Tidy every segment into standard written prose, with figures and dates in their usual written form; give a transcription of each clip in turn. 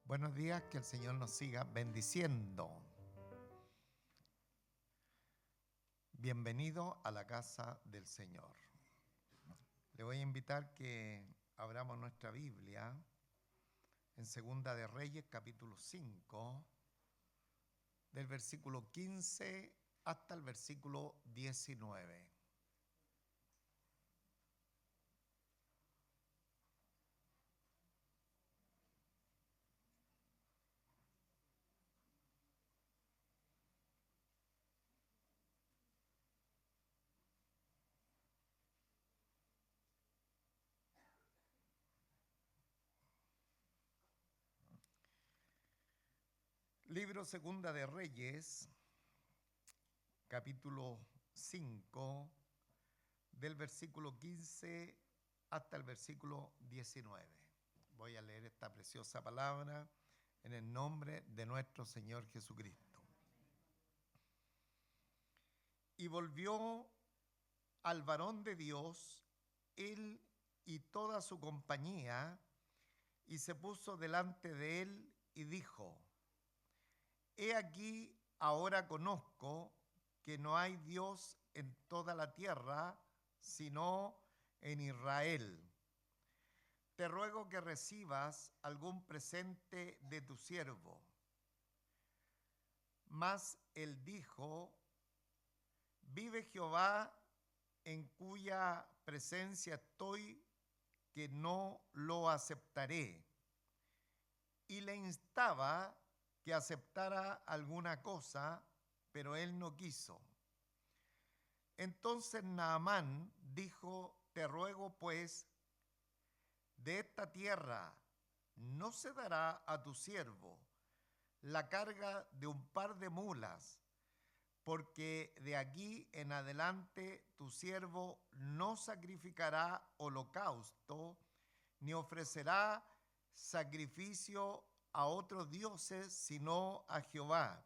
Buenos días, que el Señor nos siga bendiciendo. Bienvenido a la casa del Señor. Le voy a invitar que abramos nuestra Biblia en Segunda de Reyes, capítulo 5, del versículo 15 hasta el versículo 19. Libro Segunda de Reyes, capítulo 5, del versículo 15 hasta el versículo 19. Voy a leer esta preciosa palabra en el nombre de nuestro Señor Jesucristo. Y volvió al varón de Dios, él y toda su compañía, y se puso delante de él y dijo: He aquí, ahora conozco que no hay Dios en toda la tierra, sino en Israel. Te ruego que recibas algún presente de tu siervo. Mas él dijo: Vive Jehová, en cuya presencia estoy, que no lo aceptaré. Y le instaba que aceptara alguna cosa, pero él no quiso. Entonces Naamán dijo: Te ruego pues, de esta tierra no se dará a tu siervo la carga de un par de mulas, porque de aquí en adelante tu siervo no sacrificará holocausto, ni ofrecerá sacrificio a otros dioses, sino a Jehová.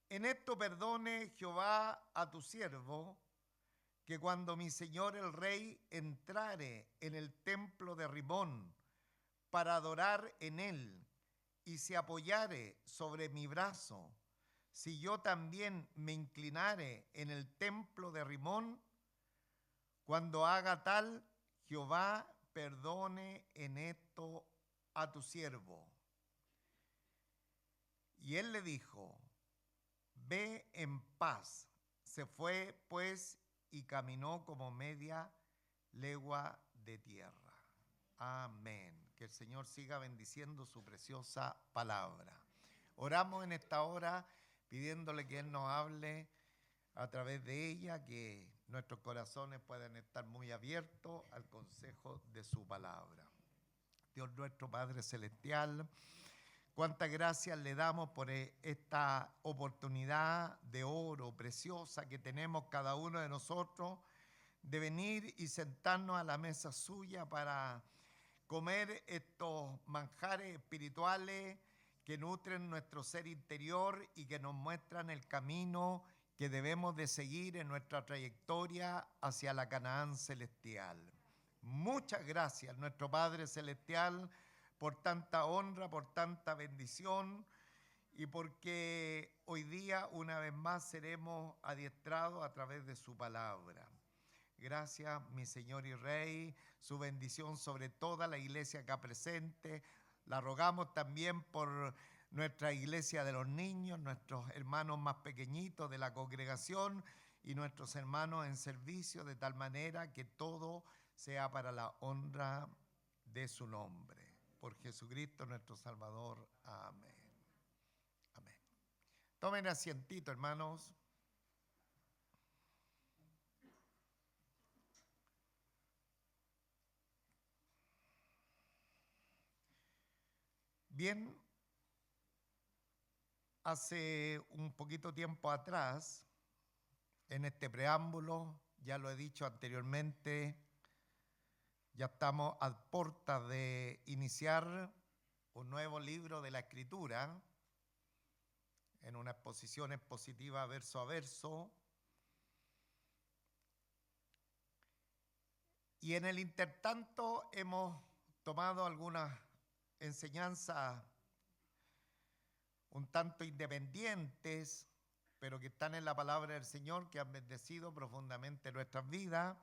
En esto perdone Jehová a tu siervo, que cuando mi señor el rey entrare en el templo de Rimón para adorar en él, y se apoyare sobre mi brazo, si yo también me inclinare en el templo de Rimón, cuando haga tal, Jehová perdone en esto a tu siervo. Y él le dijo: Ve en paz. Se fue pues y caminó como media legua de tierra. Amén. Que el Señor siga bendiciendo su preciosa palabra. Oramos en esta hora pidiéndole que Él nos hable a través de ella, que nuestros corazones puedan estar muy abiertos al consejo de su palabra. Dios nuestro Padre Celestial, cuántas gracias le damos por esta oportunidad de oro preciosa que tenemos cada uno de nosotros de venir y sentarnos a la mesa suya para comer estos manjares espirituales que nutren nuestro ser interior y que nos muestran el camino que debemos de seguir en nuestra trayectoria hacia la Canaán celestial. Muchas gracias, nuestro Padre Celestial, por tanta honra, por tanta bendición y porque hoy día una vez más seremos adiestrados a través de su palabra. Gracias, mi Señor y Rey, su bendición sobre toda la iglesia acá presente. La rogamos también por nuestra iglesia de los niños, nuestros hermanos más pequeñitos de la congregación y nuestros hermanos en servicio, de tal manera que todo sea para la honra de su nombre. Por Jesucristo nuestro Salvador. Amén. Amén. Tomen asientito, hermanos. Bien, hace un poquito tiempo atrás, en este preámbulo, ya lo he dicho anteriormente, ya estamos a puertas de iniciar un nuevo libro de la Escritura, en una exposición expositiva verso a verso. Y en el intertanto hemos tomado algunas enseñanzas un tanto independientes, pero que están en la palabra del Señor, que han bendecido profundamente nuestras vidas.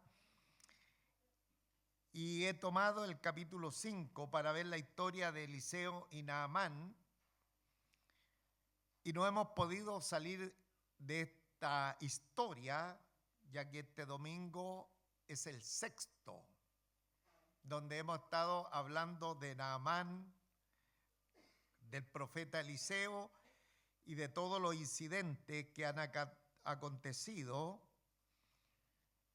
Y he tomado el capítulo 5 para ver la historia de Eliseo y Naamán, y no hemos podido salir de esta historia, ya que este domingo es el sexto, donde hemos estado hablando de Naamán, del profeta Eliseo y de todos los incidentes que han acontecido.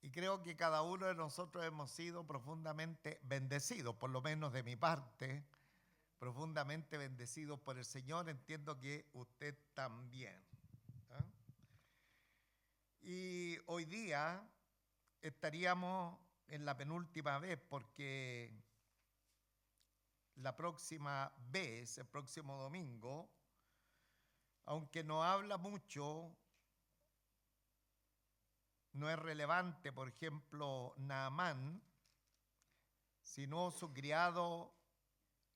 Y creo que cada uno de nosotros hemos sido profundamente bendecidos, por lo menos de mi parte, profundamente bendecidos por el Señor. Entiendo que usted también. Y hoy día estaríamos en la penúltima vez, porque la próxima vez, el próximo domingo, aunque no habla mucho, no es relevante, por ejemplo, Naamán, sino su criado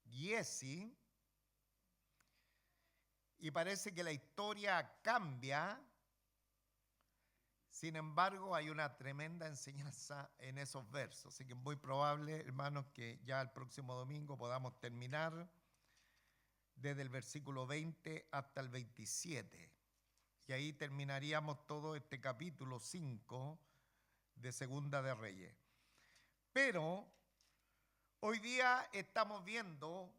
Giesi, y parece que la historia cambia. Sin embargo, hay una tremenda enseñanza en esos versos, así que es muy probable, hermanos, que ya el próximo domingo podamos terminar desde el versículo 20 hasta el 27. Y ahí terminaríamos todo este capítulo 5 de Segunda de Reyes. Pero hoy día estamos viendo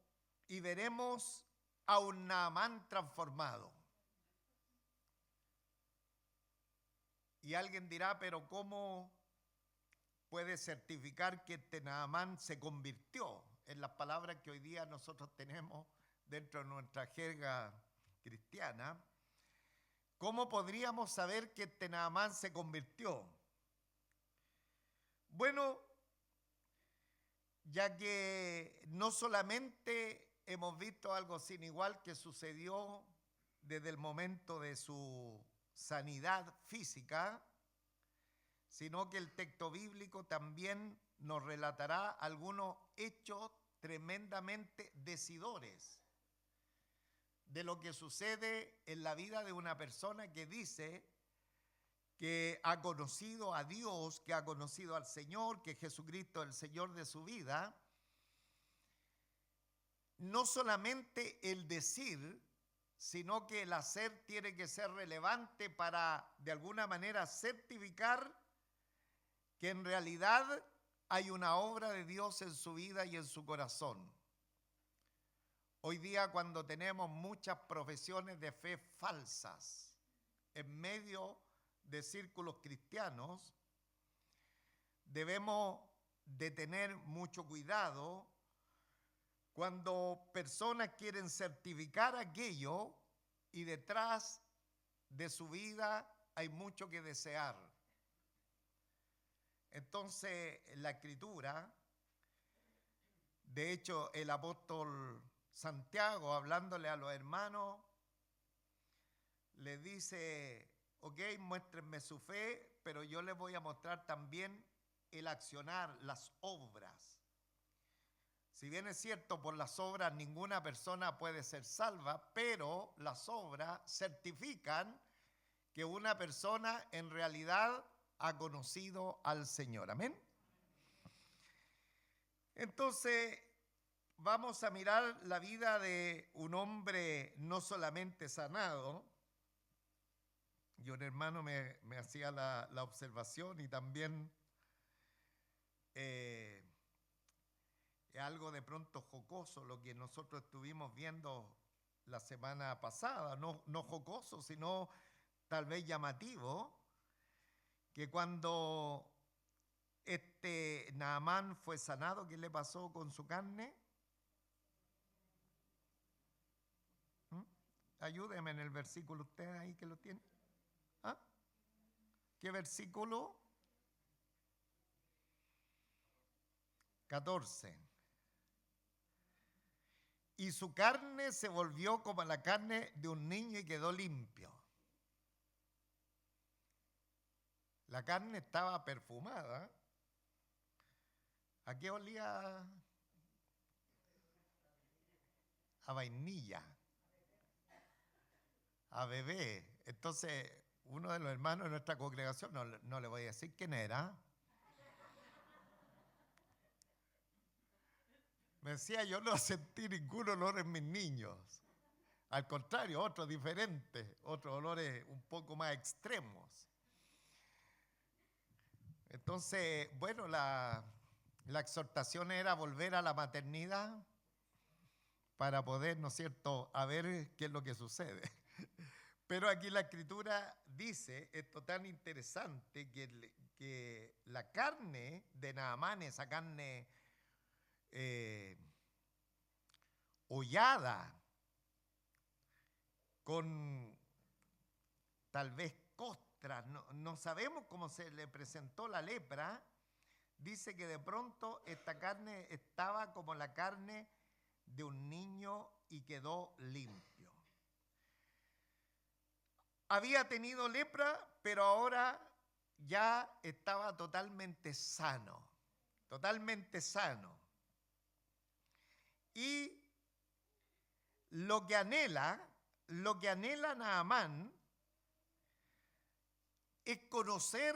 y veremos a un Naamán transformado. Y alguien dirá, pero ¿cómo puede certificar que este Naamán se convirtió? En las palabras que hoy día nosotros tenemos dentro de nuestra jerga cristiana. ¿Cómo podríamos saber que este Naamán se convirtió? Bueno, ya que no solamente hemos visto algo sin igual que sucedió desde el momento de su sanidad física, sino que el texto bíblico también nos relatará algunos hechos tremendamente decidores de lo que sucede en la vida de una persona que dice que ha conocido a Dios, que ha conocido al Señor, que Jesucristo es el Señor de su vida. No solamente el decir, sino que el hacer tiene que ser relevante para, de alguna manera, certificar que en realidad hay una obra de Dios en su vida y en su corazón. Hoy día, cuando tenemos muchas profesiones de fe falsas en medio de círculos cristianos, debemos de tener mucho cuidado cuando personas quieren certificar aquello y detrás de su vida hay mucho que desear. Entonces, la Escritura, de hecho, el apóstol Santiago, hablándole a los hermanos, les dice, ok, muéstrenme su fe, pero yo les voy a mostrar también el accionar, las obras. Si bien es cierto, por las obras ninguna persona puede ser salva, pero las obras certifican que una persona en realidad ha conocido al Señor. Amén. Entonces, vamos a mirar la vida de un hombre no solamente sanado. Y un hermano me hacía la observación, y también algo de pronto jocoso lo que nosotros estuvimos viendo la semana pasada, no jocoso, sino tal vez llamativo, que cuando este Naamán fue sanado, ¿qué le pasó con su carne? Ayúdeme en el versículo, usted ahí que lo tiene. ¿Ah? ¿Qué versículo? 14. Y su carne se volvió como la carne de un niño y quedó limpio. La carne estaba perfumada. ¿A qué olía? a vainilla, a bebé. Entonces, uno de los hermanos de nuestra congregación, no le voy a decir quién era, me decía, yo no sentí ningún olor en mis niños. Al contrario, otros diferentes, otros olores un poco más extremos. Entonces, bueno, la exhortación era volver a la maternidad para poder, ¿no es cierto?, a ver qué es lo que sucede. Pero aquí la Escritura dice, esto tan interesante, que la carne de Naamán, esa carne hollada, con tal vez costras, no sabemos cómo se le presentó la lepra, dice que de pronto esta carne estaba como la carne de un niño y quedó limpio. Había tenido lepra, pero ahora ya estaba totalmente sano, totalmente sano. Y lo que anhela Naamán es conocer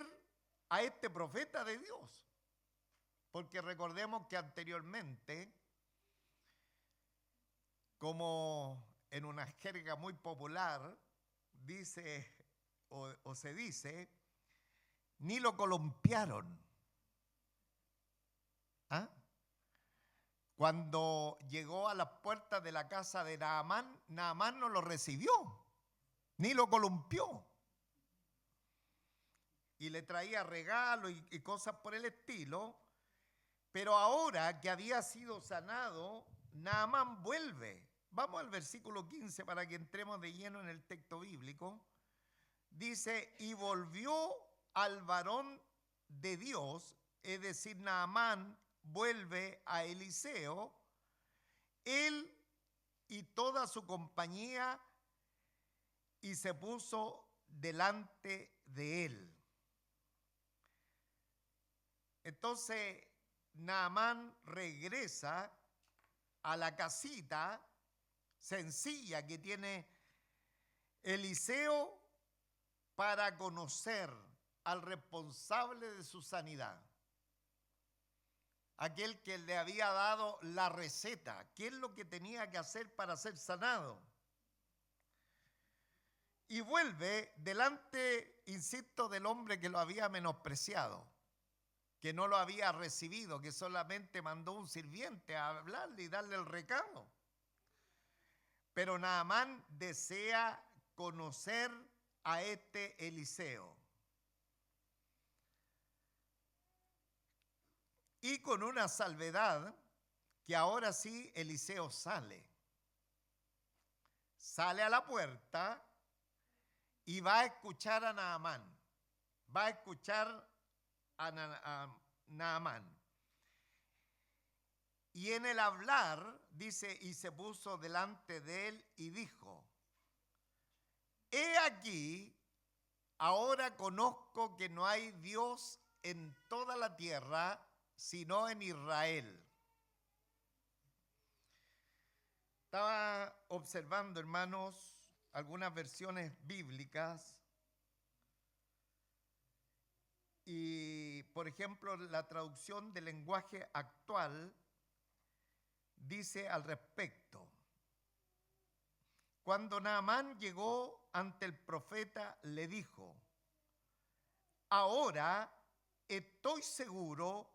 a este profeta de Dios. Porque recordemos que anteriormente, como en una jerga muy popular, dice o se dice, ni lo columpiaron. ¿Ah? Cuando llegó a las puertas de la casa de Naamán, Naamán no lo recibió, ni lo columpió. Y le traía regalos y cosas por el estilo. Pero ahora que había sido sanado, Naamán vuelve. Vamos al versículo 15 para que entremos de lleno en el texto bíblico. Dice, y volvió al varón de Dios, es decir, Naamán vuelve a Eliseo, él y toda su compañía, y se puso delante de él. Entonces, Naamán regresa a la casita sencilla que tiene Eliseo para conocer al responsable de su sanidad, aquel que le había dado la receta, qué es lo que tenía que hacer para ser sanado. Y vuelve delante, insisto, del hombre que lo había menospreciado, que no lo había recibido, que solamente mandó un sirviente a hablarle y darle el recado. Pero Naamán desea conocer a este Eliseo. Y con una salvedad, que ahora sí Eliseo sale. Sale a la puerta y va a escuchar a Naamán. Va a escuchar a Naamán. Y en el hablar, dice, y se puso delante de él y dijo, he aquí, ahora conozco que no hay Dios en toda la tierra, sino en Israel. Estaba observando, hermanos, algunas versiones bíblicas. Y, por ejemplo, la traducción del lenguaje actual dice al respecto. Cuando Naamán llegó ante el profeta, le dijo, ahora estoy seguro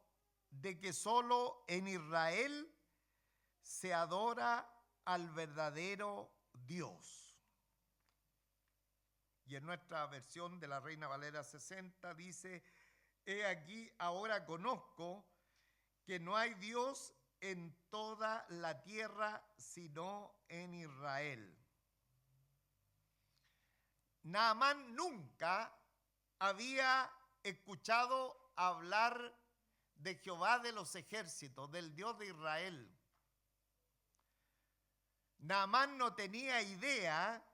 de que solo en Israel se adora al verdadero Dios. Y en nuestra versión de la Reina Valera 60 dice, he aquí, ahora conozco que no hay Dios en toda la tierra, sino en Israel. Naamán nunca había escuchado hablar de Jehová de los ejércitos, del Dios de Israel. Naamán no tenía idea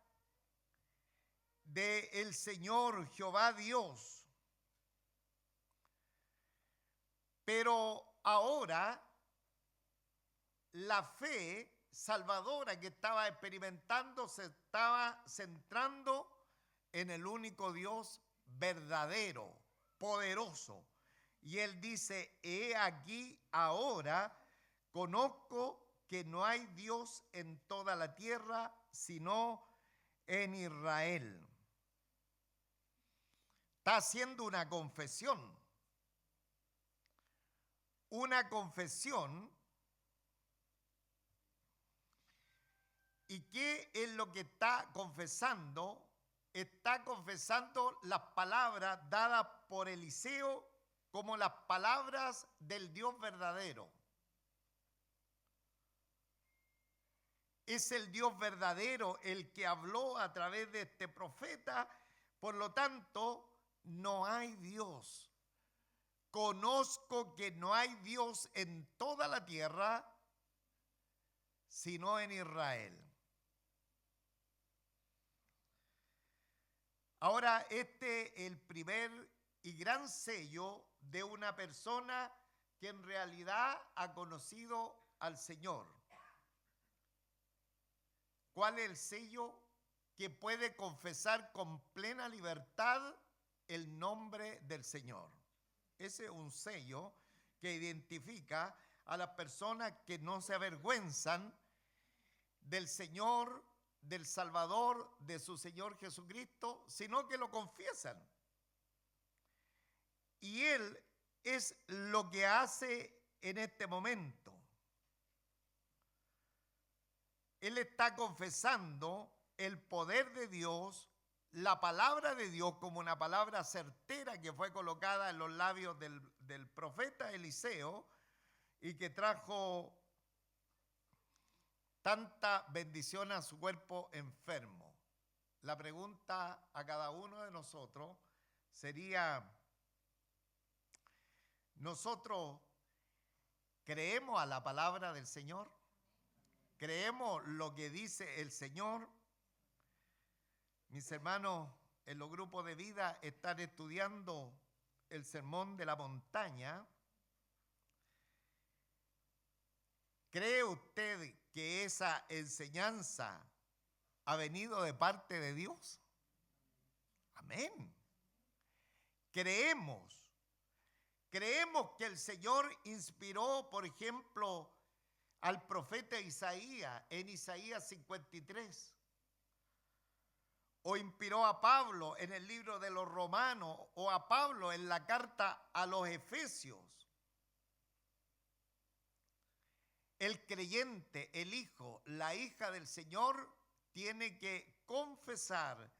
del Señor Jehová Dios. Pero ahora la fe salvadora que estaba experimentando se estaba centrando en el único Dios verdadero, poderoso. Y él dice, he aquí ahora conozco que no hay Dios en toda la tierra, sino en Israel. Está haciendo una confesión. Una confesión. ¿Y qué es lo que está confesando? Está confesando las palabras dadas por Eliseo como las palabras del Dios verdadero. Es el Dios verdadero el que habló a través de este profeta, por lo tanto, no hay Dios. Conozco que no hay Dios en toda la tierra, sino en Israel. Ahora, este es el primer y gran sello de una persona que en realidad ha conocido al Señor. ¿Cuál es el sello? Que puede confesar con plena libertad el nombre del Señor. Ese es un sello que identifica a las personas que no se avergüenzan del Señor, del Salvador, de su Señor Jesucristo, sino que lo confiesan. Y Él es lo que hace en este momento. Él está confesando el poder de Dios, la palabra de Dios como una palabra certera que fue colocada en los labios del profeta Eliseo y que trajo tanta bendición a su cuerpo enfermo. La pregunta a cada uno de nosotros sería, ¿nosotros creemos a la palabra del Señor? ¿Creemos lo que dice el Señor? Mis hermanos, en los grupos de vida están estudiando el sermón de la montaña. ¿Cree usted que esa enseñanza ha venido de parte de Dios? Amén. Creemos que el Señor inspiró, por ejemplo, al profeta Isaías en Isaías 53. O inspiró a Pablo en el libro de los Romanos, o a Pablo en la carta a los Efesios. El creyente, el hijo, la hija del Señor tiene que confesar,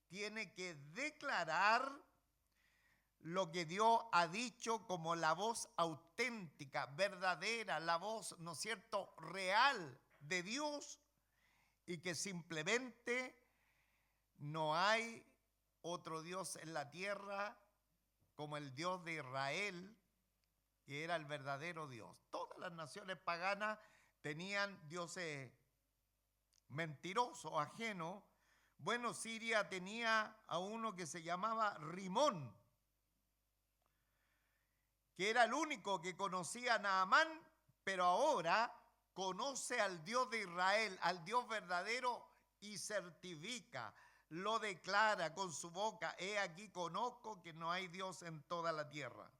tiene que declarar lo que Dios ha dicho como la voz auténtica, verdadera, la voz, ¿no es cierto?, real de Dios, y que simplemente no hay otro Dios en la tierra como el Dios de Israel, que era el verdadero Dios. Todas las naciones paganas tenían dioses mentirosos, ajenos. Bueno, Siria tenía a uno que se llamaba Rimón, que era el único que conocía a Naamán, pero ahora conoce al Dios de Israel, al Dios verdadero, y certifica, lo declara con su boca: he aquí conozco que no hay Dios en toda la tierra.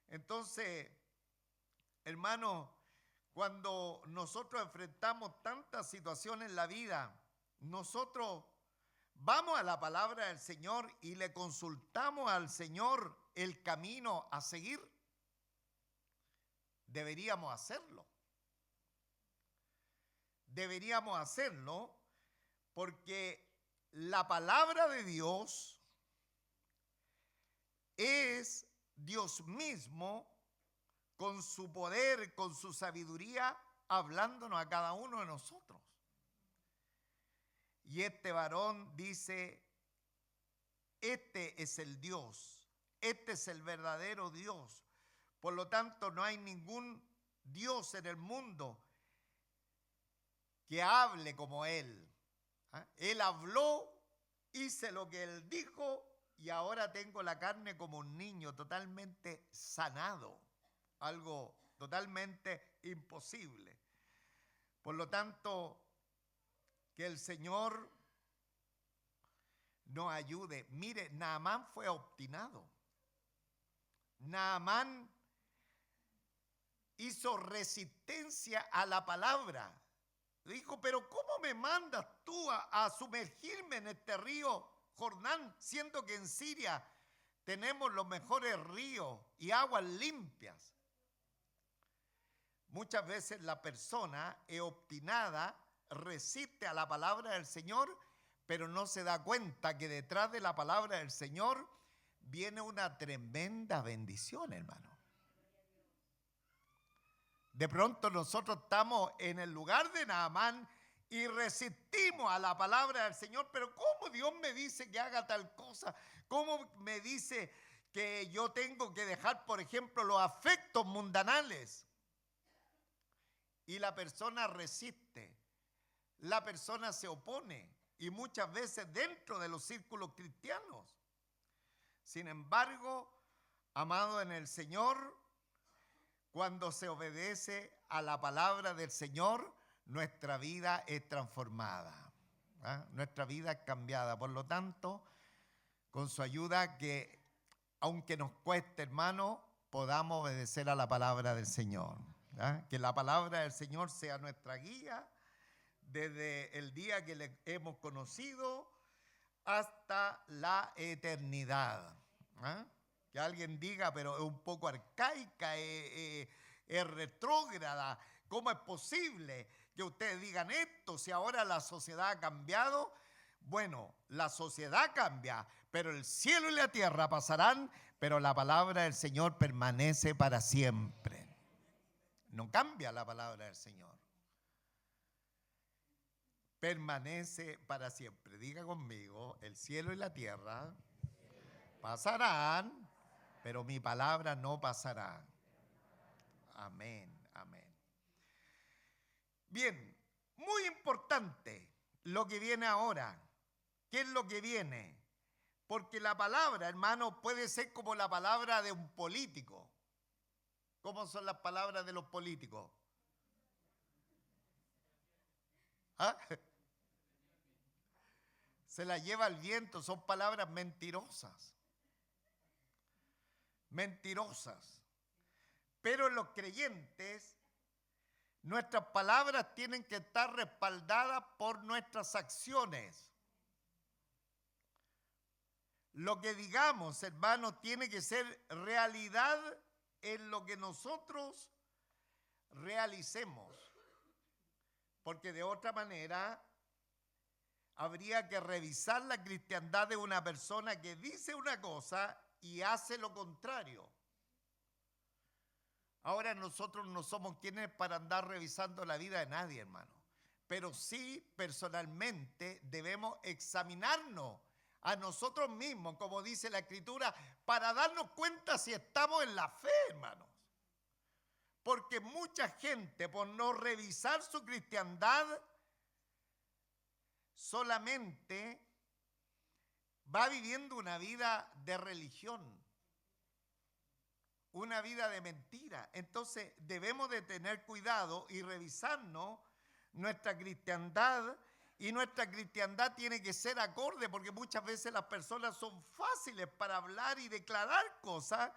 Entonces, hermanos, cuando nosotros enfrentamos tantas situaciones en la vida, nosotros vamos a la palabra del Señor y le consultamos al Señor el camino a seguir. Deberíamos hacerlo. Deberíamos hacerlo porque la palabra de Dios es Dios mismo con su poder, con su sabiduría, hablándonos a cada uno de nosotros. Y este varón dice: este es el Dios, este es el verdadero Dios. Por lo tanto, no hay ningún Dios en el mundo que hable como Él. Él habló, hice lo que Él dijo, y ahora tengo la carne como un niño totalmente sanado. Algo totalmente imposible. Por lo tanto, que el Señor nos ayude. Mire, Naamán fue obstinado. Naamán hizo resistencia a la palabra. Dijo, pero ¿cómo me mandas tú a sumergirme en este río Jordán, siendo que en Siria tenemos los mejores ríos y aguas limpias? Muchas veces la persona es obstinada, resiste a la palabra del Señor, pero no se da cuenta que detrás de la palabra del Señor viene una tremenda bendición, hermano. De pronto nosotros estamos en el lugar de Naamán y resistimos a la palabra del Señor, pero ¿cómo Dios me dice que haga tal cosa? ¿Cómo me dice que yo tengo que dejar, por ejemplo, los afectos mundanales? Y la persona resiste, la persona se opone, y muchas veces dentro de los círculos cristianos. Sin embargo, amado en el Señor, cuando se obedece a la palabra del Señor, nuestra vida es transformada, ¿eh? Nuestra vida es cambiada. Por lo tanto, con su ayuda, que aunque nos cueste, hermano, podamos obedecer a la palabra del Señor, ¿eh? Que la palabra del Señor sea nuestra guía desde el día que le hemos conocido hasta la eternidad, ¿eh? Que alguien diga, pero es un poco arcaica, es retrógrada. ¿Cómo es posible que ustedes digan esto si ahora la sociedad ha cambiado? Bueno, la sociedad cambia, pero el cielo y la tierra pasarán, pero la palabra del Señor permanece para siempre. No cambia la palabra del Señor. Permanece para siempre. Diga conmigo, el cielo y la tierra pasarán, pero mi palabra no pasará. Amén, amén. Bien, muy importante lo que viene ahora. ¿Qué es lo que viene? Porque la palabra, hermano, puede ser como la palabra de un político. ¿Cómo son las palabras de los políticos? ¿Ah? Se la lleva el viento, son palabras mentirosas. Mentirosas. Pero los creyentes, nuestras palabras tienen que estar respaldadas por nuestras acciones. Lo que digamos, hermanos, tiene que ser realidad en lo que nosotros realicemos. Porque de otra manera habría que revisar la cristiandad de una persona que dice una cosa y hace lo contrario. Ahora nosotros no somos quienes para andar revisando la vida de nadie, hermano. Pero sí, personalmente, debemos examinarnos a nosotros mismos, como dice la Escritura, para darnos cuenta si estamos en la fe, hermanos. Porque mucha gente, por no revisar su cristiandad, solamente va viviendo una vida de religión, una vida de mentira. Entonces debemos de tener cuidado y revisarnos nuestra cristiandad, y nuestra cristiandad tiene que ser acorde, porque muchas veces las personas son fáciles para hablar y declarar cosas,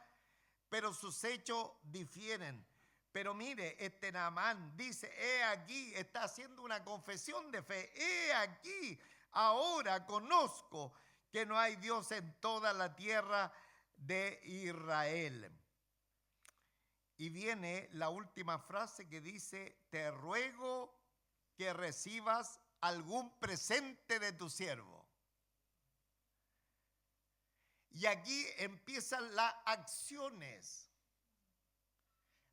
pero sus hechos difieren. Pero mire, este Naamán dice, he aquí, está haciendo una confesión de fe, he aquí, ahora conozco que no hay Dios en toda la tierra de Israel. Y viene la última frase que dice, te ruego que recibas algún presente de tu siervo. Y aquí empiezan las acciones.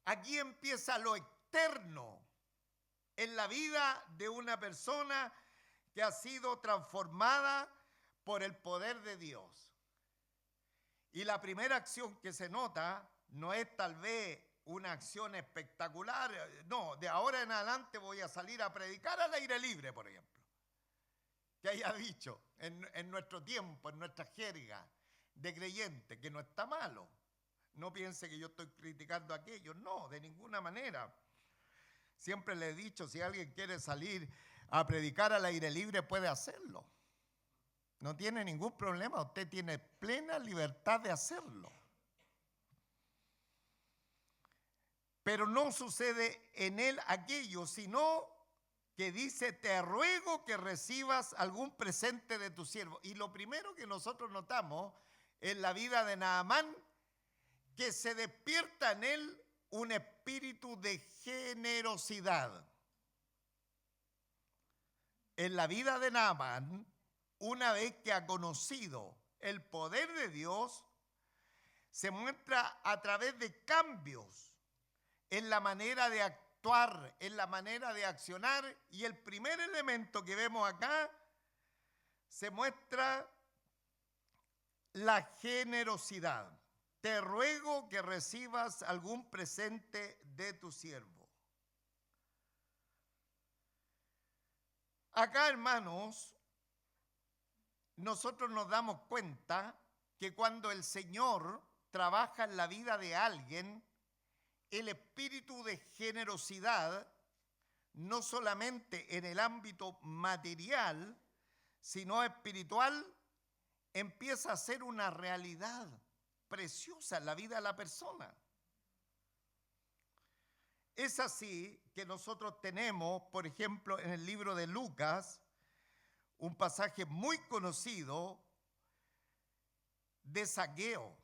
Aquí empieza lo externo en la vida de una persona que ha sido transformada por el poder de Dios. Y la primera acción que se nota no es tal vez una acción espectacular. No, de ahora en adelante voy a salir a predicar al aire libre, por ejemplo. Que haya dicho en nuestro tiempo, en nuestra jerga de creyente, que no está malo. No piense que yo estoy criticando aquello, no, de ninguna manera. Siempre le he dicho, si alguien quiere salir a predicar al aire libre, puede hacerlo. No tiene ningún problema, usted tiene plena libertad de hacerlo. Pero no sucede en él aquello, sino que dice, te ruego que recibas algún presente de tu siervo. Y lo primero que nosotros notamos en la vida de Naamán, que se despierta en él un espíritu de generosidad. En la vida de Naamán, una vez que ha conocido el poder de Dios, se muestra a través de cambios en la manera de actuar, en la manera de accionar, y el primer elemento que vemos acá se muestra la generosidad. Te ruego que recibas algún presente de tu siervo. Acá, hermanos, nosotros nos damos cuenta que cuando el Señor trabaja en la vida de alguien, el espíritu de generosidad, no solamente en el ámbito material, sino espiritual, empieza a ser una realidad preciosa en la vida de la persona. Es así que nosotros tenemos, por ejemplo, en el libro de Lucas, un pasaje muy conocido de Zaqueo.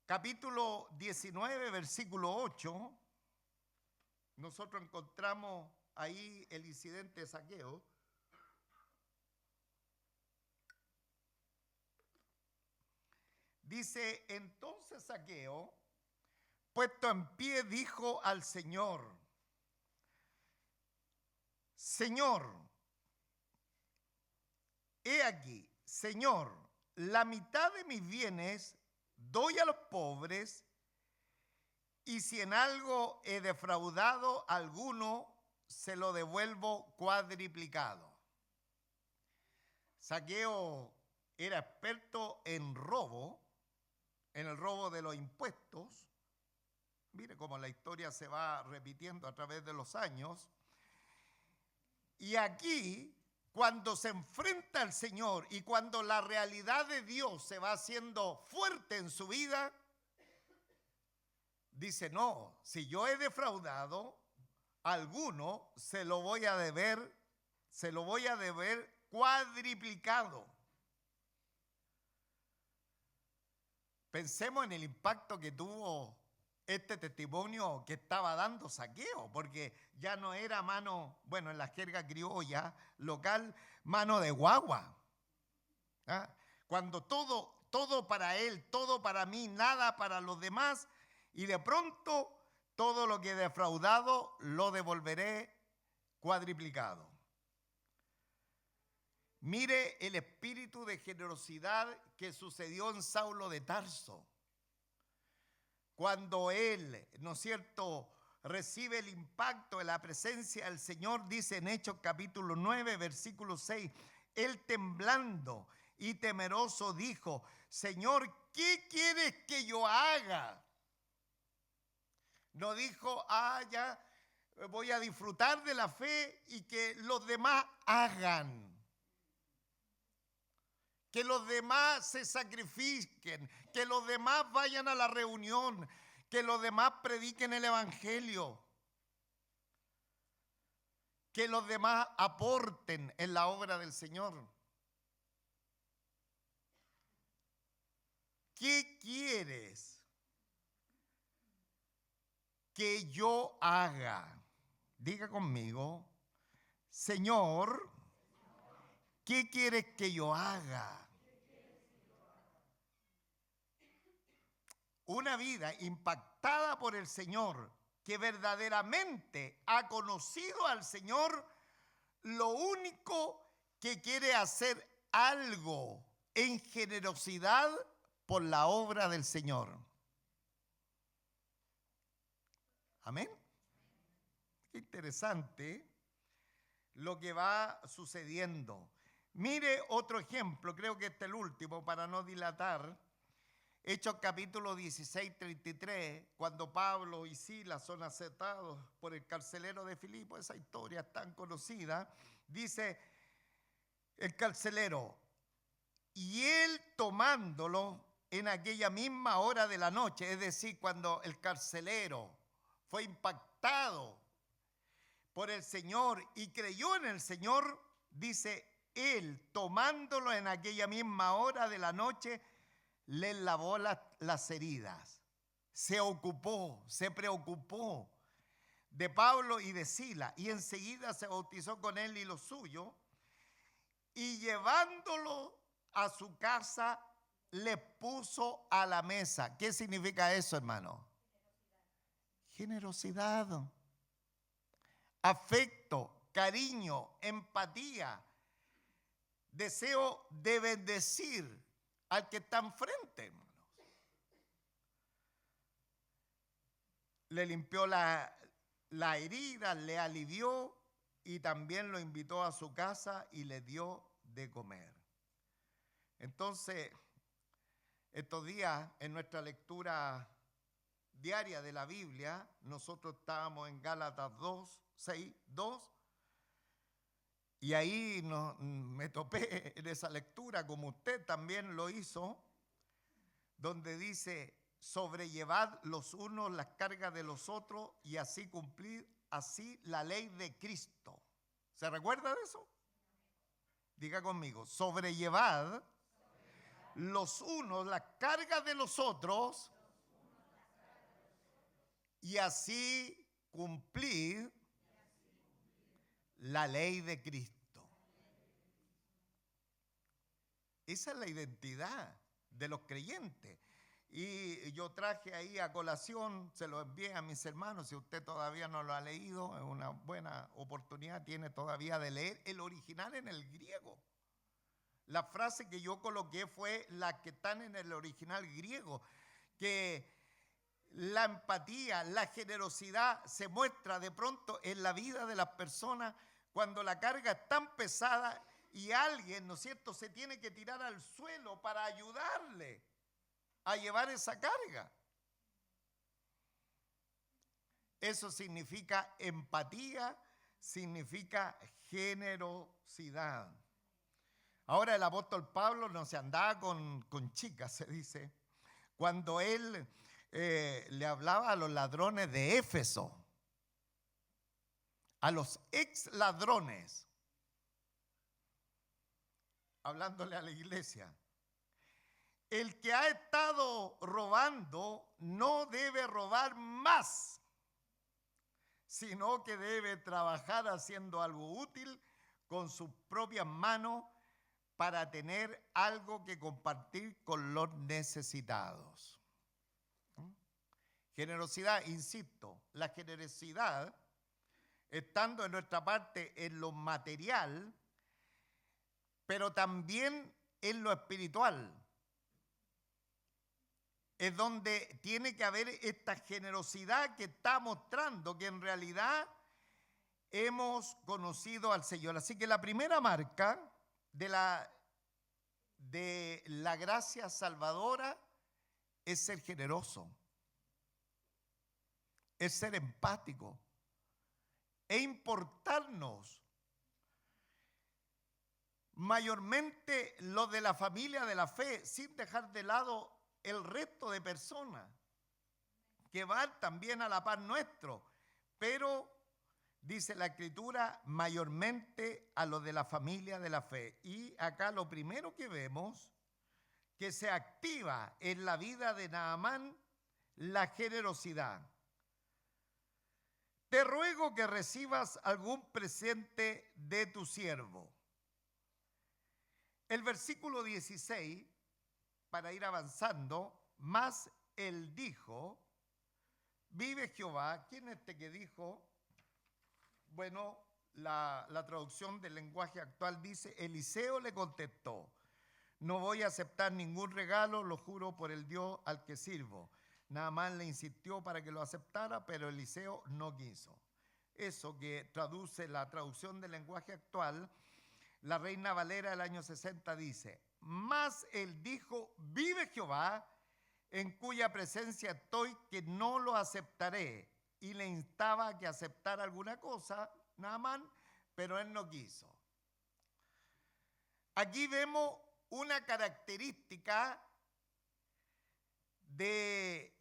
Capítulo 19, versículo 8, nosotros encontramos ahí el incidente de Zaqueo. Dice, entonces Zaqueo, puesto en pie, dijo al Señor, Señor, he aquí, Señor, la mitad de mis bienes doy a los pobres, y si en algo he defraudado a alguno, se lo devuelvo cuadriplicado. Zaqueo era experto en robo, en el robo de los impuestos. Mire cómo la historia se va repitiendo a través de los años. Y aquí, cuando se enfrenta al Señor y cuando la realidad de Dios se va haciendo fuerte en su vida, dice, no, si yo he defraudado a alguno, se lo voy a deber cuadriplicado. Pensemos en el impacto que tuvo este testimonio que estaba dando Zaqueo, porque ya no era mano, bueno, en la jerga criolla local, mano de guagua. ¿Ah? Cuando todo para él, todo para mí, nada para los demás, y de pronto todo lo que he defraudado lo devolveré cuadriplicado. Mire el espíritu de generosidad que sucedió en Saulo de Tarso. Cuando él, ¿no es cierto?, recibe el impacto de la presencia del Señor, dice en Hechos capítulo 9, versículo 6, él temblando y temeroso dijo, Señor, ¿qué quieres que yo haga? No dijo, ya voy a disfrutar de la fe y que los demás hagan. Que los demás se sacrifiquen, que los demás vayan a la reunión, que los demás prediquen el evangelio, que los demás aporten en la obra del Señor. ¿Qué quieres que yo haga? Diga conmigo, Señor, ¿qué quieres que yo haga? Una vida impactada por el Señor, que verdaderamente ha conocido al Señor, lo único que quiere hacer algo en generosidad por la obra del Señor. Amén. Qué interesante lo que va sucediendo. Mire otro ejemplo, creo que este es el último para no dilatar. Hechos capítulo 16, 33, cuando Pablo y Silas son aceptados por el carcelero de Filipo, esa historia es tan conocida, dice el carcelero, y él tomándolo en aquella misma hora de la noche, es decir, cuando el carcelero fue impactado por el Señor y creyó en el Señor, dice, él tomándolo en aquella misma hora de la noche, le lavó las heridas, se ocupó, se preocupó de Pablo y de Silas, y enseguida se bautizó con él y los suyos, y llevándolo a su casa, le puso a la mesa. ¿Qué significa eso, hermano? Generosidad, afecto, cariño, empatía, deseo de bendecir al que está enfrente, hermanos. Le limpió la herida, le alivió y también lo invitó a su casa y le dio de comer. Entonces, estos días en nuestra lectura diaria de la Biblia, nosotros estábamos en Gálatas 2, 6, 2, y ahí me topé en esa lectura, como usted también lo hizo, donde dice, sobrellevad los unos las cargas de los otros y así cumplir así la ley de Cristo. ¿Se recuerda de eso? Diga conmigo, sobrellevad los unos las cargas de los otros y así cumplir la ley de Cristo. Esa es la identidad de los creyentes. Y yo traje ahí a colación, se lo envié a mis hermanos, si usted todavía no lo ha leído, es una buena oportunidad, tiene todavía de leer el original en el griego. La frase que yo coloqué fue la que están en el original griego, que la empatía, la generosidad se muestra de pronto en la vida de las personas cuando la carga es tan pesada y alguien, ¿no es cierto?, se tiene que tirar al suelo para ayudarle a llevar esa carga. Eso significa empatía, significa generosidad. Ahora el apóstol Pablo no se andaba con chicas, se dice, cuando él le hablaba a los ladrones de Éfeso, a los ex ladrones, hablándole a la iglesia. El que ha estado robando no debe robar más, sino que debe trabajar haciendo algo útil con sus propias manos para tener algo que compartir con los necesitados. Generosidad, insisto, la generosidad, estando en nuestra parte en lo material, pero también en lo espiritual, es donde tiene que haber esta generosidad que está mostrando que en realidad hemos conocido al Señor. Así que la primera marca de la gracia salvadora es ser generoso, es ser empático, e importarnos mayormente lo de la familia de la fe, sin dejar de lado el resto de personas que van también a la par nuestro, pero dice la Escritura mayormente a lo de la familia de la fe. Y acá lo primero que vemos que se activa en la vida de Naamán, la generosidad. Te ruego que recibas algún presente de tu siervo. El versículo 16, para ir avanzando, más él dijo, vive Jehová. ¿Quién es este que dijo? Bueno, la traducción del lenguaje actual dice, Eliseo le contestó, no voy a aceptar ningún regalo, lo juro por el Dios al que sirvo. Naamán le insistió para que lo aceptara, pero Eliseo no quiso. Eso que traduce la traducción del lenguaje actual, la Reina Valera del año 60 dice, mas él dijo, vive Jehová, en cuya presencia estoy, que no lo aceptaré. Y le instaba a que aceptara alguna cosa, Naamán, pero él no quiso. Aquí vemos una característica de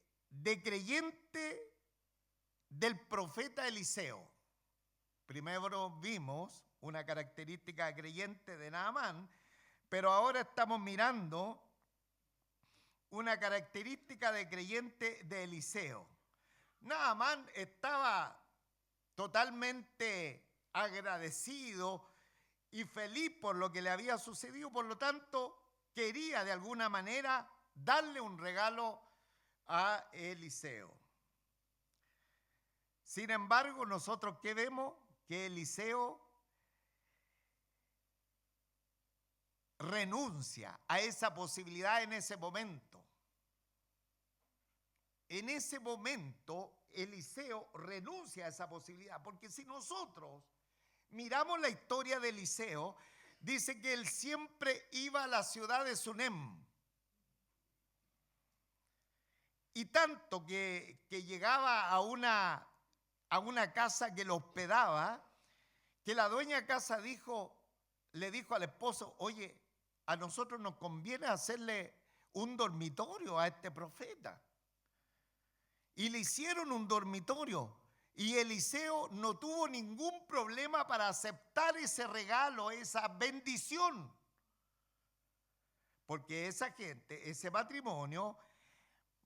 creyente del profeta Eliseo. Primero vimos una característica de creyente de Naamán, pero ahora estamos mirando una característica de creyente de Eliseo. Naamán estaba totalmente agradecido y feliz por lo que le había sucedido, por lo tanto, quería de alguna manera darle un regalo a Eliseo. Sin embargo, nosotros ¿qué vemos? Que Eliseo renuncia a esa posibilidad en ese momento. En ese momento, Eliseo renuncia a esa posibilidad, porque si nosotros miramos la historia de Eliseo, dice que él siempre iba a la ciudad de Sunem. Y tanto que llegaba a una casa que lo hospedaba, que la dueña de casa le dijo al esposo, oye, a nosotros nos conviene hacerle un dormitorio a este profeta. Y le hicieron un dormitorio. Y Eliseo no tuvo ningún problema para aceptar ese regalo, esa bendición. Porque esa gente, ese matrimonio,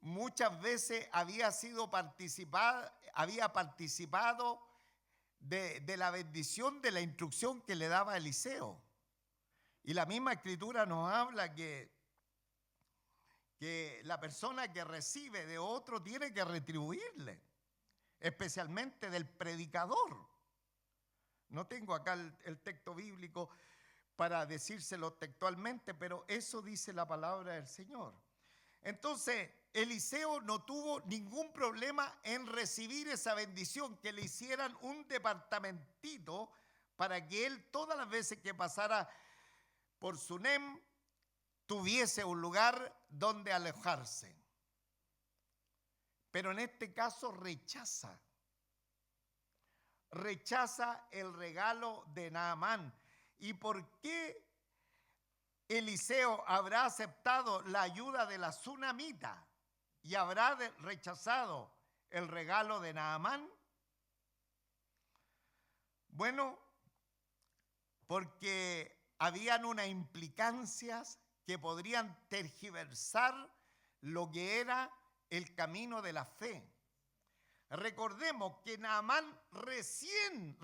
muchas veces había participado de la bendición, de la instrucción que le daba Eliseo. Y la misma escritura nos habla que la persona que recibe de otro tiene que retribuirle, especialmente del predicador. No tengo acá el texto bíblico para decírselo textualmente, pero eso dice la palabra del Señor. Entonces, Eliseo no tuvo ningún problema en recibir esa bendición, que le hicieran un departamentito para que él todas las veces que pasara por Sunem tuviese un lugar donde alojarse. Pero en este caso rechaza el regalo de Naamán. ¿Y por qué Eliseo habrá aceptado la ayuda de la sunamita y habrá rechazado el regalo de Naamán? Bueno, porque habían unas implicancias que podrían tergiversar lo que era el camino de la fe. Recordemos que Naamán recién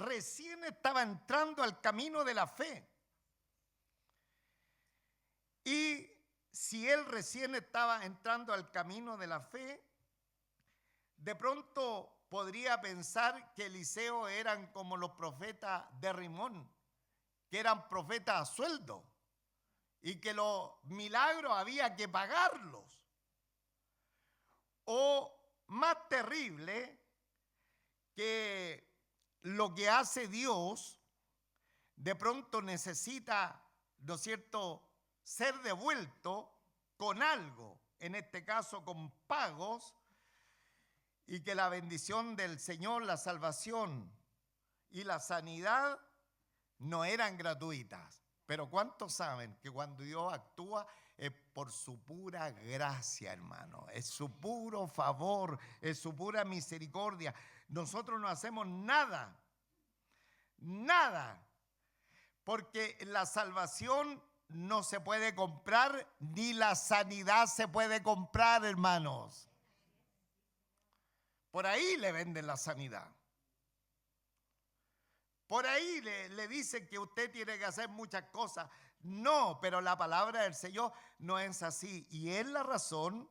estaba entrando al camino de la fe. Y si él recién estaba entrando al camino de la fe, de pronto podría pensar que Eliseo eran como los profetas de Rimón, que eran profetas a sueldo y que los milagros había que pagarlos. O más terrible, que lo que hace Dios de pronto necesita, ¿no es cierto?, ser devuelto con algo, en este caso con pagos, y que la bendición del Señor, la salvación y la sanidad no eran gratuitas. Pero ¿cuántos saben que cuando Dios actúa es por su pura gracia, hermano? Es su puro favor, es su pura misericordia. Nosotros no hacemos nada, porque la salvación no se puede comprar, ni la sanidad se puede comprar, hermanos. Por ahí le venden la sanidad. Por ahí le dicen que usted tiene que hacer muchas cosas. No, pero la palabra del Señor no es así. Y es la razón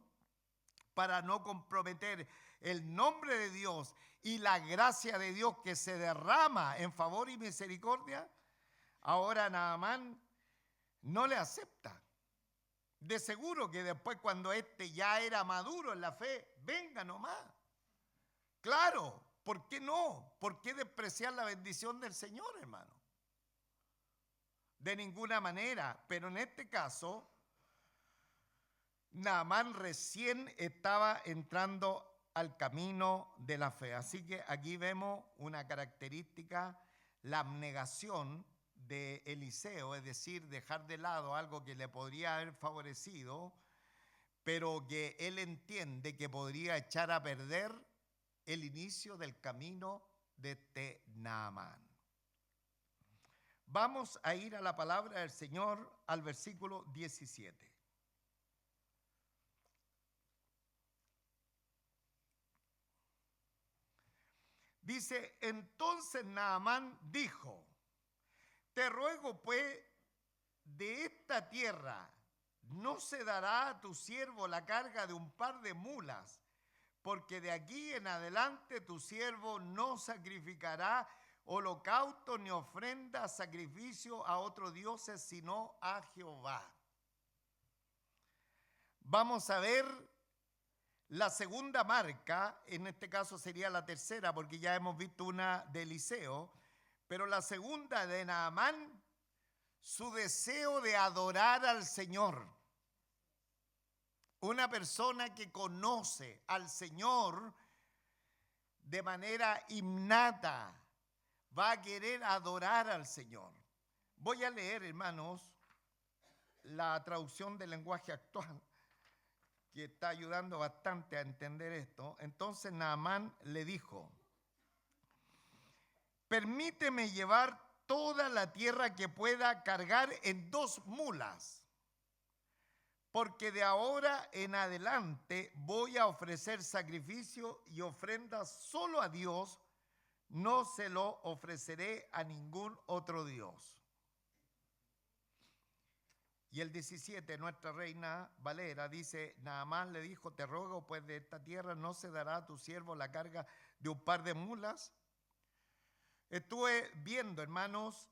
para no comprometer el nombre de Dios y la gracia de Dios que se derrama en favor y misericordia. Ahora Naamán no le acepta. De seguro que después, cuando ya era maduro en la fe, venga nomás. Claro, ¿por qué no? ¿Por qué despreciar la bendición del Señor, hermano? De ninguna manera, pero en este caso, Naamán recién estaba entrando al camino de la fe. Así que aquí vemos una característica, la abnegación de Eliseo, es decir, dejar de lado algo que le podría haber favorecido, pero que él entiende que podría echar a perder el inicio del camino de este Naamán. Vamos a ir a la palabra del Señor al versículo 17. Dice, entonces Naamán dijo, te ruego pues, de esta tierra no se dará a tu siervo la carga de un par de mulas, porque de aquí en adelante tu siervo no sacrificará holocausto ni ofrenda, sacrificio a otros dioses, sino a Jehová. Vamos a ver la segunda marca, en este caso sería la tercera, porque ya hemos visto una de Eliseo, pero la segunda de Naamán, su deseo de adorar al Señor. Una persona que conoce al Señor de manera innata va a querer adorar al Señor. Voy a leer, hermanos, la traducción del lenguaje actual, que está ayudando bastante a entender esto. Entonces Naamán le dijo, permíteme llevar toda la tierra que pueda cargar en 2 mulas, porque de ahora en adelante voy a ofrecer sacrificio y ofrendas solo a Dios, no se lo ofreceré a ningún otro Dios. Y el 17, nuestra reina Valera dice, Naamán le dijo, te ruego pues de esta tierra no se dará a tu siervo la carga de un par de mulas. Estuve viendo, hermanos,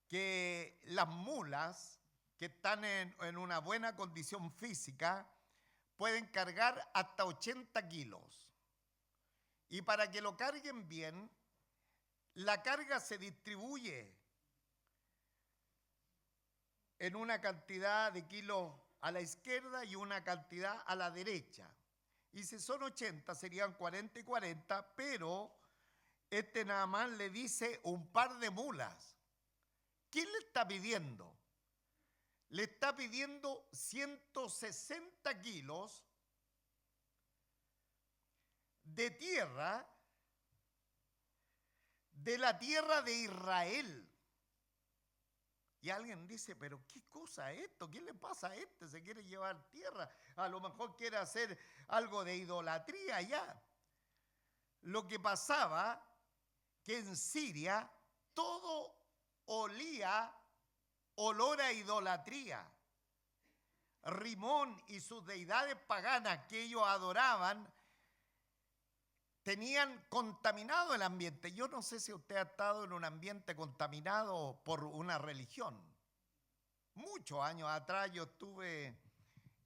que las mulas que están en una buena condición física pueden cargar hasta 80 kilos. Y para que lo carguen bien, la carga se distribuye en una cantidad de kilos a la izquierda y una cantidad a la derecha. Y si son 80, serían 40 y 40, pero este Naamán le dice un par de mulas. ¿Qué le está pidiendo? Le está pidiendo 160 kilos de tierra, de la tierra de Israel. Y alguien dice, pero ¿qué cosa es esto? ¿Qué le pasa a este? ¿Se quiere llevar tierra? A lo mejor quiere hacer algo de idolatría ya. Lo que pasaba, que en Siria todo olía olor a idolatría. Rimón y sus deidades paganas que ellos adoraban tenían contaminado el ambiente. Yo no sé si usted ha estado en un ambiente contaminado por una religión. Muchos años atrás yo estuve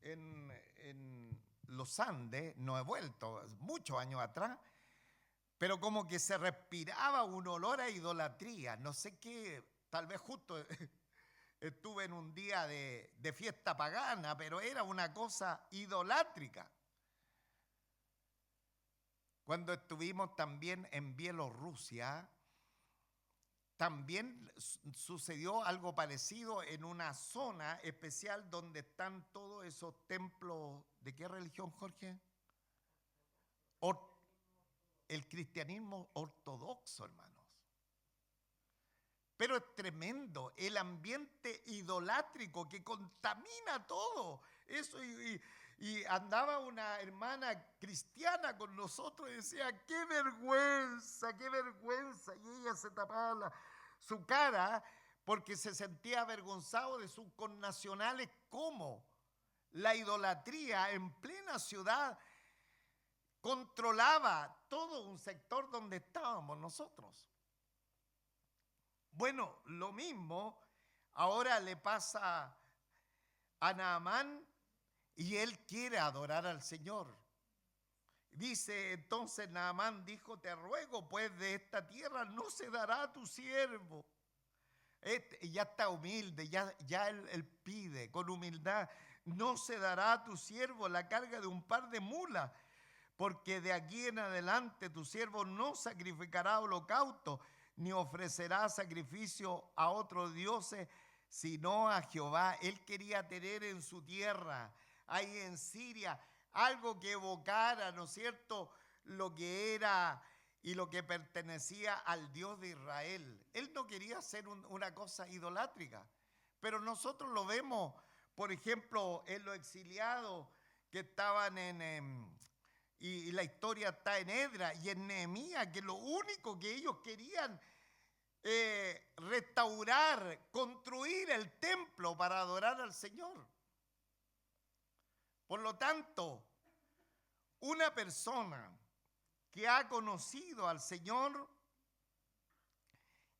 en los Andes, no he vuelto, muchos años atrás, pero como que se respiraba un olor a idolatría. No sé qué, tal vez justo estuve en un día de fiesta pagana, pero era una cosa idolátrica. Cuando estuvimos también en Bielorrusia, también sucedió algo parecido en una zona especial donde están todos esos templos. ¿De qué religión, Jorge? El cristianismo ortodoxo, hermanos. Pero es tremendo el ambiente idolátrico que contamina todo. Eso y andaba una hermana cristiana con nosotros y decía, qué vergüenza, qué vergüenza. Y ella se tapaba su cara porque se sentía avergonzado de sus connacionales. ¿Cómo? La idolatría en plena ciudad controlaba todo un sector donde estábamos nosotros. Bueno, lo mismo ahora le pasa a Naamán y él quiere adorar al Señor. Dice entonces Naamán dijo, te ruego pues de esta tierra no se dará a tu siervo. Ya está humilde, ya él pide con humildad, no se dará a tu siervo la carga de un par de mulas, porque de aquí en adelante tu siervo no sacrificará holocausto, ni ofrecerá sacrificio a otros dioses, sino a Jehová. Él quería tener en su tierra, ahí en Siria, algo que evocara, ¿no es cierto?, lo que era y lo que pertenecía al Dios de Israel. Él no quería hacer una cosa idolátrica, pero nosotros lo vemos, por ejemplo, en los exiliados que estaban y la historia está en Esdras y en Nehemías, que lo único que ellos querían restaurar, construir el templo para adorar al Señor. Por lo tanto, una persona que ha conocido al Señor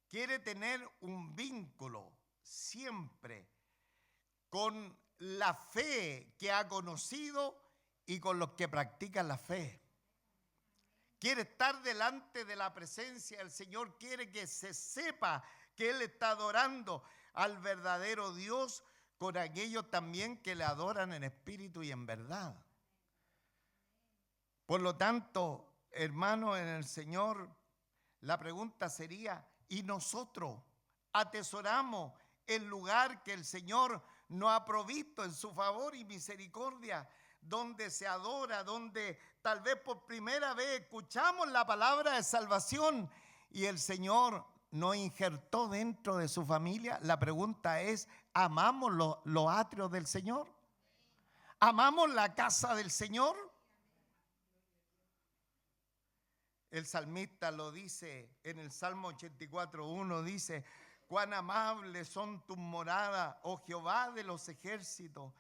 quiere tener un vínculo siempre con la fe que ha conocido y con los que practican la fe. Quiere estar delante de la presencia del Señor, quiere que se sepa que Él está adorando al verdadero Dios con aquellos también que le adoran en espíritu y en verdad. Por lo tanto, hermanos en el Señor, la pregunta sería, ¿y nosotros atesoramos el lugar que el Señor nos ha provisto en su favor y misericordia, donde se adora, donde tal vez por primera vez escuchamos la palabra de salvación y el Señor nos injertó dentro de su familia? La pregunta es, ¿amamos los atrios del Señor? ¿Amamos la casa del Señor? El salmista lo dice en el Salmo 84:1, dice, cuán amables son tus moradas, oh Jehová de los ejércitos.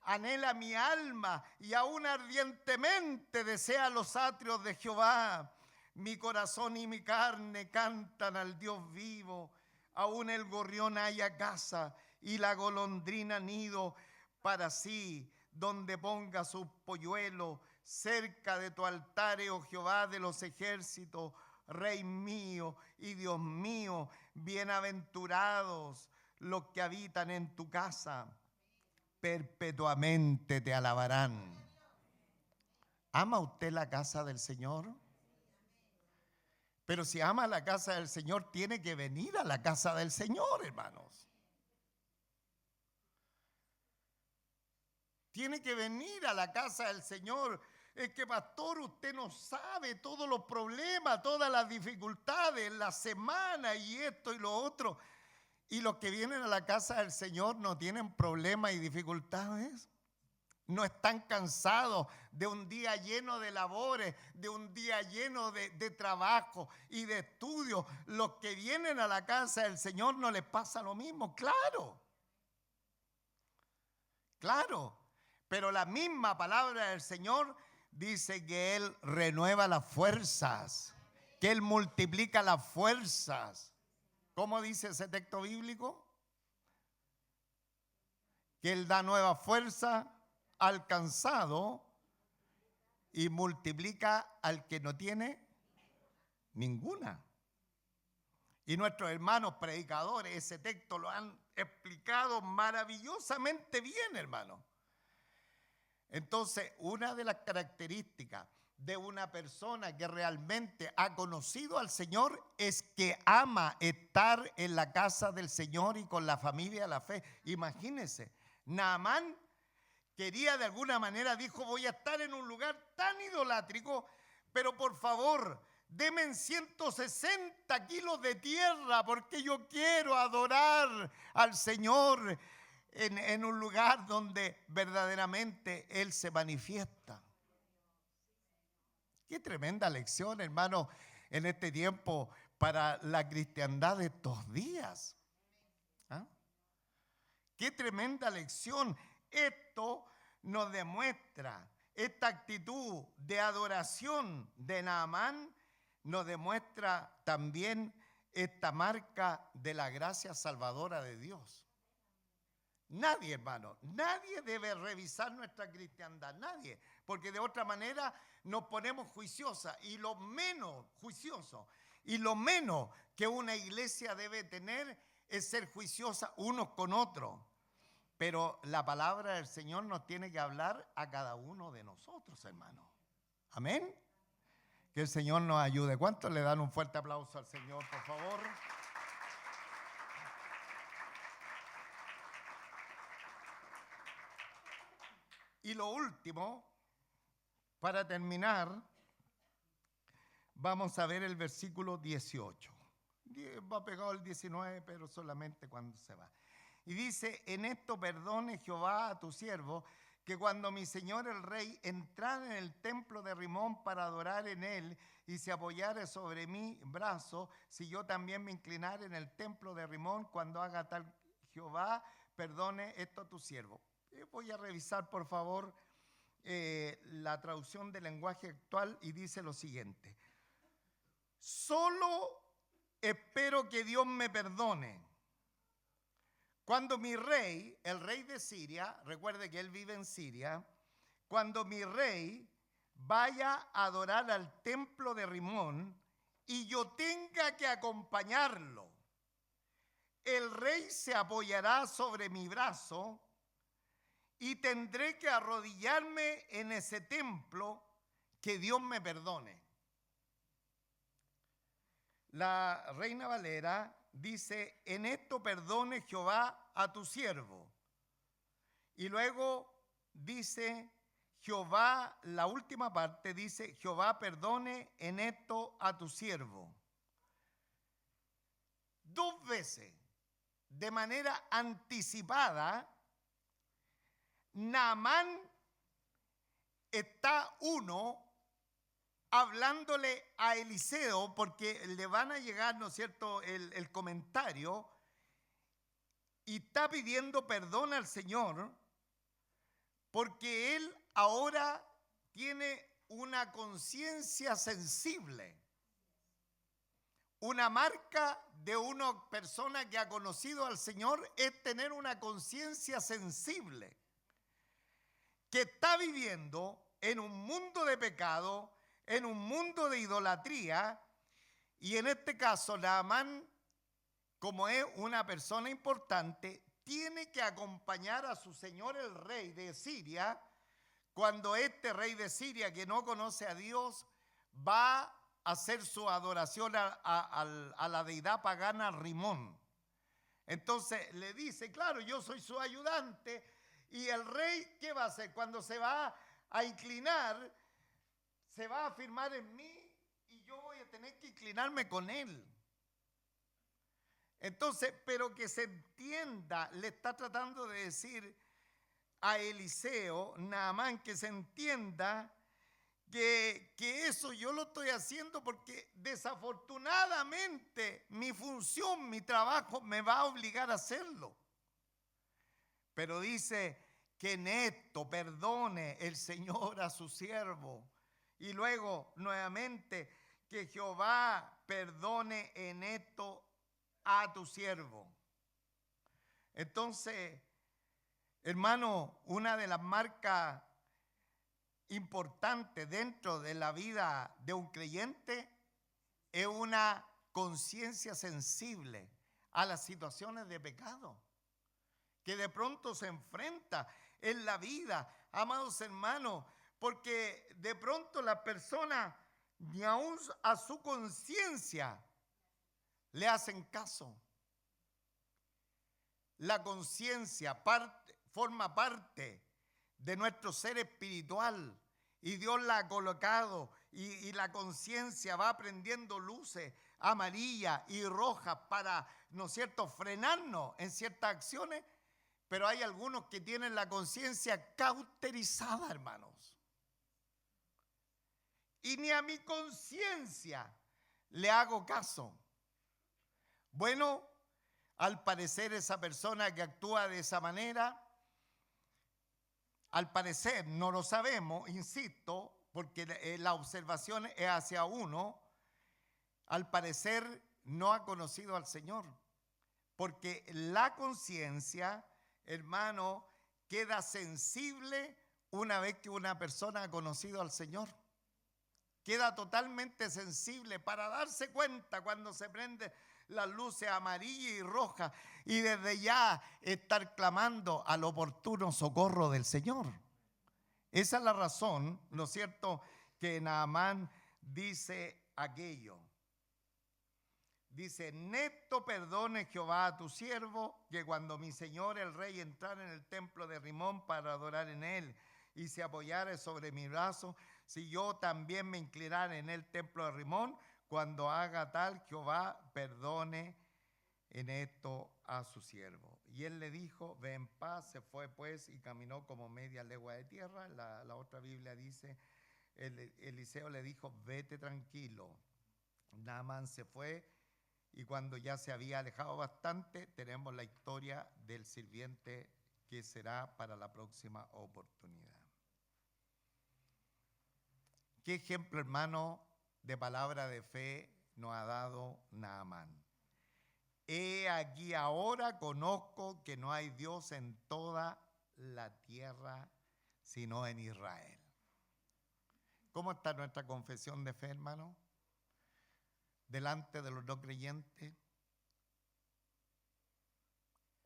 Anhela mi alma y aún ardientemente desea los atrios de Jehová. Mi corazón y mi carne cantan al Dios vivo. Aún el gorrión halla casa y la golondrina nido para sí, donde ponga sus polluelos. Cerca de tu altar, oh Jehová de los ejércitos, Rey mío y Dios mío, bienaventurados los que habitan en tu casa, perpetuamente te alabarán. ¿Ama usted la casa del Señor? Pero si ama la casa del Señor, tiene que venir a la casa del Señor, hermanos. Tiene que venir a la casa del Señor. Es que, pastor, usted no sabe todos los problemas, todas las dificultades, la semana y esto y lo otro. Y los que vienen a la casa del Señor no tienen problemas y dificultades. No están cansados de un día lleno de labores, de un día lleno de trabajo y de estudio. Los que vienen a la casa del Señor no les pasa lo mismo, claro. Claro, pero la misma palabra del Señor dice que Él renueva las fuerzas, que Él multiplica las fuerzas. ¿Cómo dice ese texto bíblico? Que Él da nueva fuerza al cansado y multiplica al que no tiene ninguna. Y nuestros hermanos predicadores ese texto lo han explicado maravillosamente bien, hermano. Entonces, una de las características de una persona que realmente ha conocido al Señor es que ama estar en la casa del Señor y con la familia de la fe. Imagínense, Naamán quería de alguna manera, dijo, voy a estar en un lugar tan idolátrico, pero por favor, denme 160 kilos de tierra porque yo quiero adorar al Señor en un lugar donde verdaderamente Él se manifiesta. Qué tremenda lección, hermano, en este tiempo para la cristiandad de estos días. ¿Ah? Qué tremenda lección. Esto nos demuestra, esta actitud de adoración de Naamán nos demuestra también esta marca de la gracia salvadora de Dios. Nadie, hermano, nadie debe revisar nuestra cristiandad, nadie, porque de otra manera nos ponemos juiciosas y lo menos juicioso y lo menos que una iglesia debe tener es ser juiciosa unos con otros. Pero la palabra del Señor nos tiene que hablar a cada uno de nosotros, hermano. Amén. Que el Señor nos ayude. ¿Cuántos le dan un fuerte aplauso al Señor, por favor? Y lo último, para terminar, vamos a ver el versículo 18. Va pegado el 19, pero solamente cuando se va. Y dice, en esto perdone Jehová a tu siervo, que cuando mi señor el rey entrara en el templo de Rimón para adorar en él y se apoyare sobre mi brazo, si yo también me inclinare en el templo de Rimón, cuando haga tal Jehová, perdone esto a tu siervo. Voy a revisar, por favor, la traducción del lenguaje actual y dice lo siguiente. Solo espero que Dios me perdone. Cuando mi rey, el rey de Siria, recuerde que él vive en Siria, cuando mi rey vaya a adorar al templo de Rimón y yo tenga que acompañarlo, el rey se apoyará sobre mi brazo y tendré que arrodillarme en ese templo, que Dios me perdone. La Reina Valera dice, en esto perdone Jehová a tu siervo. Y luego dice, Jehová, la última parte dice, Jehová perdone en esto a tu siervo. Dos veces, de manera anticipada, Naamán está hablándole a Eliseo, porque le van a llegar, ¿no es cierto?, el comentario, y está pidiendo perdón al Señor, porque él ahora tiene una conciencia sensible. Una marca de una persona que ha conocido al Señor es tener una conciencia sensible, que está viviendo en un mundo de pecado, en un mundo de idolatría, y en este caso Naamán, como es una persona importante, tiene que acompañar a su señor el rey de Siria, cuando este rey de Siria, que no conoce a Dios, va a hacer su adoración a la deidad pagana Rimón. Entonces le dice, claro, yo soy su ayudante, y el rey, ¿qué va a hacer? Cuando se va a inclinar, se va a afirmar en mí y yo voy a tener que inclinarme con él. Entonces, pero que se entienda, le está tratando de decir a Eliseo, Naamán, que se entienda que eso yo lo estoy haciendo porque desafortunadamente mi función, mi trabajo me va a obligar a hacerlo. Pero dice que en esto perdone el Señor a su siervo. Y luego, nuevamente, que Jehová perdone en esto a tu siervo. Entonces, hermano, una de las marcas importantes dentro de la vida de un creyente es una conciencia sensible a las situaciones de pecado que de pronto se enfrenta en la vida, amados hermanos, porque de pronto la persona ni aún a su conciencia le hacen caso. La conciencia forma parte de nuestro ser espiritual y Dios la ha colocado y la conciencia va prendiendo luces amarillas y rojas para, ¿no es cierto?, frenarnos en ciertas acciones, pero hay algunos que tienen la conciencia cauterizada, hermanos. Y ni a mi conciencia le hago caso. Bueno, al parecer esa persona que actúa de esa manera, al parecer no lo sabemos, insisto, porque la observación es hacia uno, al parecer no ha conocido al Señor, porque la conciencia, hermano, queda sensible una vez que una persona ha conocido al Señor. Queda totalmente sensible para darse cuenta cuando se prende las luces amarillas y rojas y desde ya estar clamando al oportuno socorro del Señor. Esa es la razón, ¿no es cierto?, que Naamán dice aquello. Dice: neto perdone Jehová a tu siervo, que cuando mi señor el rey entrara en el templo de Rimón para adorar en él y se apoyara sobre mi brazo, si yo también me inclinara en el templo de Rimón, cuando haga tal, Jehová perdone en esto a su siervo. Y él le dijo: ve en paz. Se fue pues y caminó como media legua de tierra. La otra Biblia dice: Eliseo le dijo: vete tranquilo. Naamán se fue, y cuando ya se había alejado bastante, tenemos la historia del sirviente, que será para la próxima oportunidad. ¿Qué ejemplo, hermano, de palabra de fe nos ha dado Naamán? He aquí ahora conozco que no hay Dios en toda la tierra sino en Israel. ¿Cómo está nuestra confesión de fe, hermano? Delante de los no creyentes,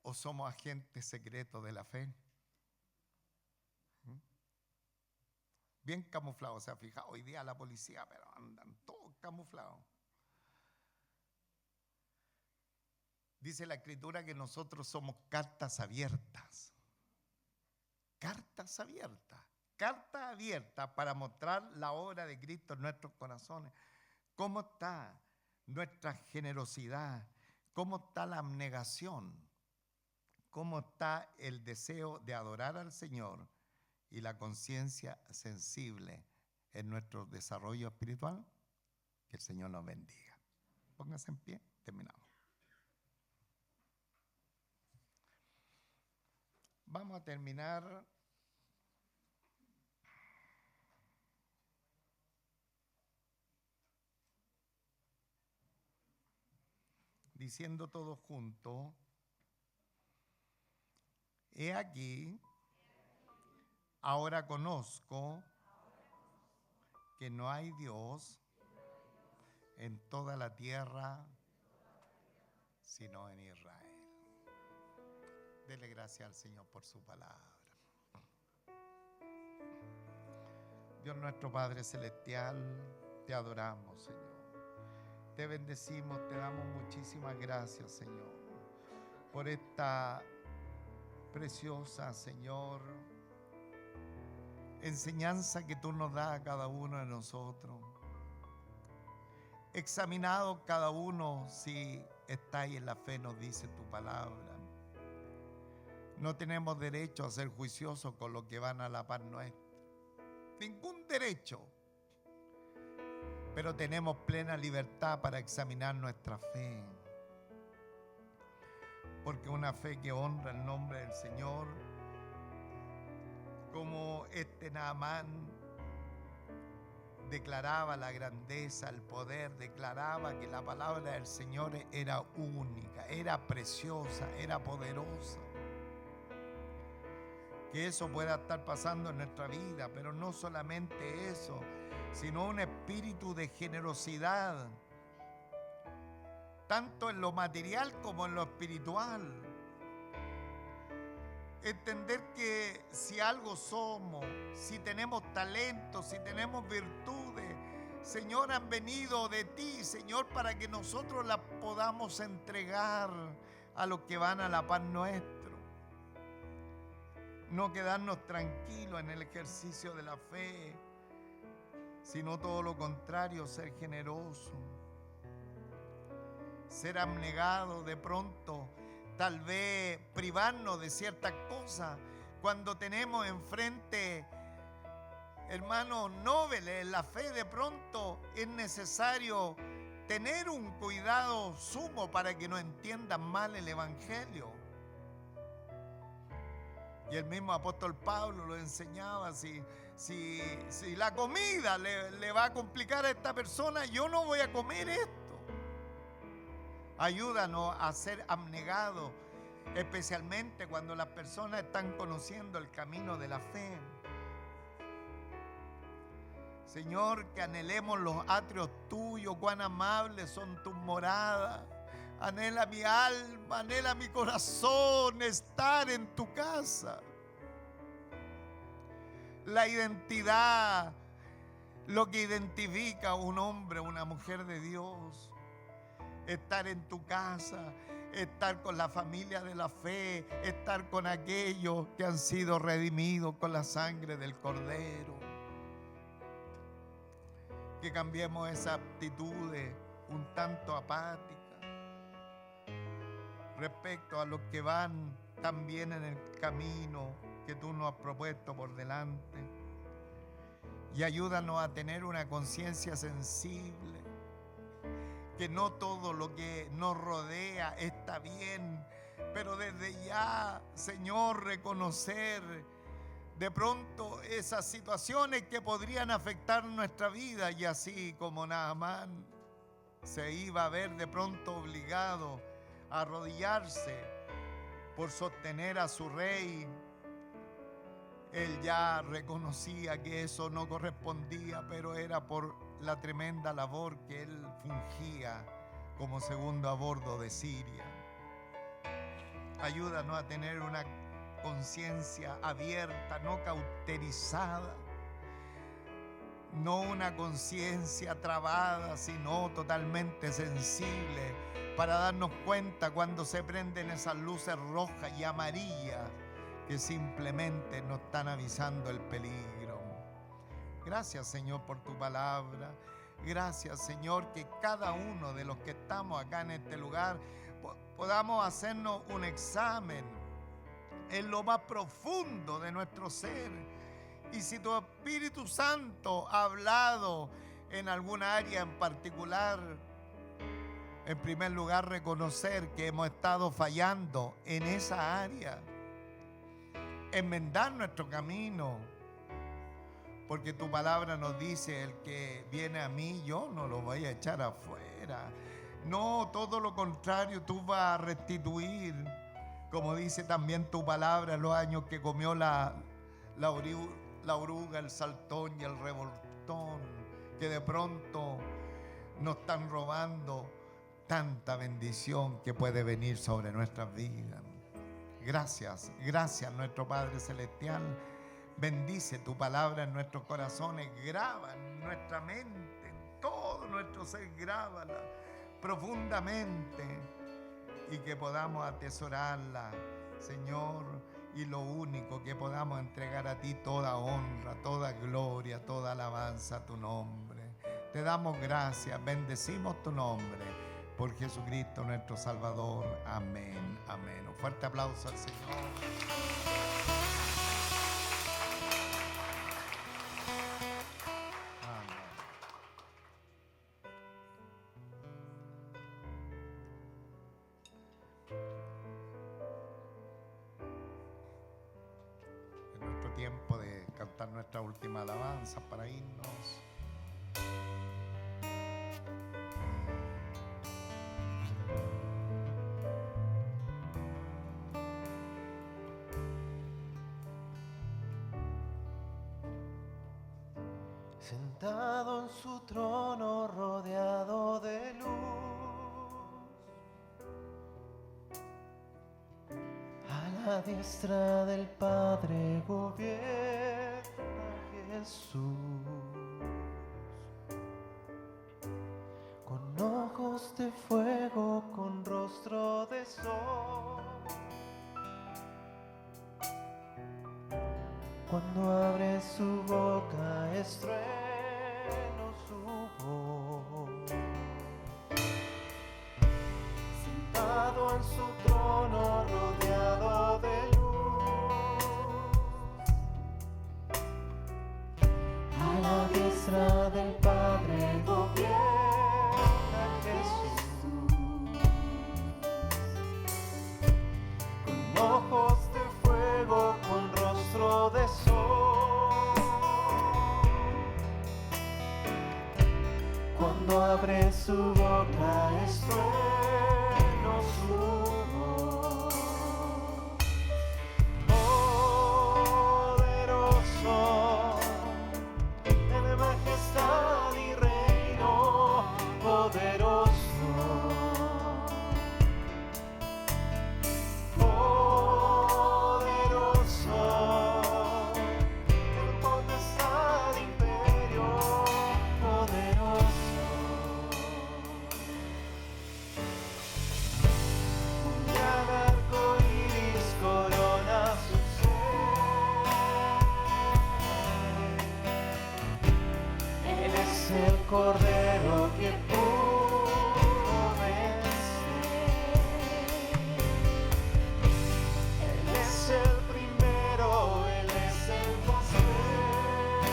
¿o somos agentes secretos de la fe? Bien camuflados, se ha fijado hoy día la policía, pero andan todos camuflados. Dice la Escritura que nosotros somos cartas abiertas. Cartas abiertas. Cartas abiertas para mostrar la obra de Cristo en nuestros corazones. ¿Cómo está nuestra generosidad? ¿Cómo está la abnegación? ¿Cómo está el deseo de adorar al Señor y la conciencia sensible en nuestro desarrollo espiritual? Que el Señor nos bendiga. Póngase en pie, terminamos. Vamos a terminar diciendo todos juntos: he aquí, ahora conozco que no hay Dios en toda la tierra sino en Israel. Dele gracias al Señor por su palabra. Dios nuestro Padre Celestial, te adoramos, Señor. Te bendecimos, te damos muchísimas gracias, Señor, por esta preciosa, Señor, enseñanza que tú nos das a cada uno de nosotros. Examinado cada uno si estáis en la fe, nos dice tu palabra. No tenemos derecho a ser juiciosos con los que van a la par nuestra. Ningún derecho. Pero tenemos plena libertad para examinar nuestra fe. Porque una fe que honra el nombre del Señor, como este Naamán declaraba la grandeza, el poder, declaraba que la palabra del Señor era única, era preciosa, era poderosa. Que eso pueda estar pasando en nuestra vida, pero no solamente eso, sino un espíritu de generosidad, tanto en lo material como en lo espiritual. Entender que si algo somos, si tenemos talentos, si tenemos virtudes, Señor, han venido de ti, Señor, para que nosotros las podamos entregar a los que van a la par nuestra. No quedarnos tranquilos en el ejercicio de la fe, sino todo lo contrario, ser generoso, ser abnegado, de pronto tal vez privarnos de ciertas cosas cuando tenemos enfrente hermanos nobles en la fe. De pronto es necesario tener un cuidado sumo para que no entiendan mal el evangelio. Y el mismo apóstol Pablo lo enseñaba: si la comida le va a complicar a esta persona, yo no voy a comer esto. Ayúdanos a ser abnegados, especialmente cuando las personas están conociendo el camino de la fe. Señor, que anhelemos los atrios tuyos, cuán amables son tus moradas, Anhela mi alma, anhela mi corazón estar en tu casa. La identidad, lo que identifica a un hombre, una mujer de Dios. Estar en tu casa, estar con la familia de la fe, estar con aquellos que han sido redimidos con la sangre del Cordero. Que cambiemos esas actitudes un tanto apáticas respecto a los que van también en el camino que tú nos has propuesto por delante. Y ayúdanos a tener una conciencia sensible, que no todo lo que nos rodea está bien, pero desde ya, Señor, reconocer de pronto esas situaciones que podrían afectar nuestra vida, y así como Naamán se iba a ver de pronto obligado a arrodillarse por sostener a su rey, él ya reconocía que eso no correspondía, pero era por la tremenda labor que él fungía como segundo a bordo de Siria. Ayúdanos a tener una conciencia abierta, no cauterizada, no una conciencia trabada, sino totalmente sensible para darnos cuenta cuando se prenden esas luces rojas y amarillas que simplemente nos están avisando el peligro. Gracias, Señor, por tu palabra. Gracias, Señor, que cada uno de los que estamos acá en este lugar podamos hacernos un examen en lo más profundo de nuestro ser. Y si tu Espíritu Santo ha hablado en alguna área en particular, en primer lugar reconocer que hemos estado fallando en esa área, enmendar nuestro camino, porque tu palabra nos dice: el que viene a mí, yo no lo voy a echar afuera. No, todo lo contrario, tú vas a restituir, como dice también tu palabra, los años que comió la oruga, el saltón y el revoltón, que de pronto nos están robando tanta bendición que puede venir sobre nuestras vidas. Gracias, gracias, nuestro Padre Celestial. Bendice tu palabra en nuestros corazones, graba en nuestra mente, en todo nuestro ser, grábala profundamente, y que podamos atesorarla, Señor, y lo único que podamos entregar a ti, toda honra, toda gloria, toda alabanza a tu nombre. Te damos gracias, bendecimos tu nombre, por Jesucristo nuestro Salvador. Amén, amén. Un fuerte aplauso al Señor. Tiempo de cantar nuestra última alabanza para irnos. Sentado en su trono rodeado de luz, a la diestra del Padre gobierna Jesús. Con ojos de fuego, con rostro de sol, cuando abre su boca es trueno su voz. Sentado en su trono rodeado de luz, a la diestra del Padre gobierna Jesús. Con ojos de fuego, con rostro de sol, cuando abre su boca es trueno su voz. Cordero que pudo vencer. Él es el primero, Él es el postrer.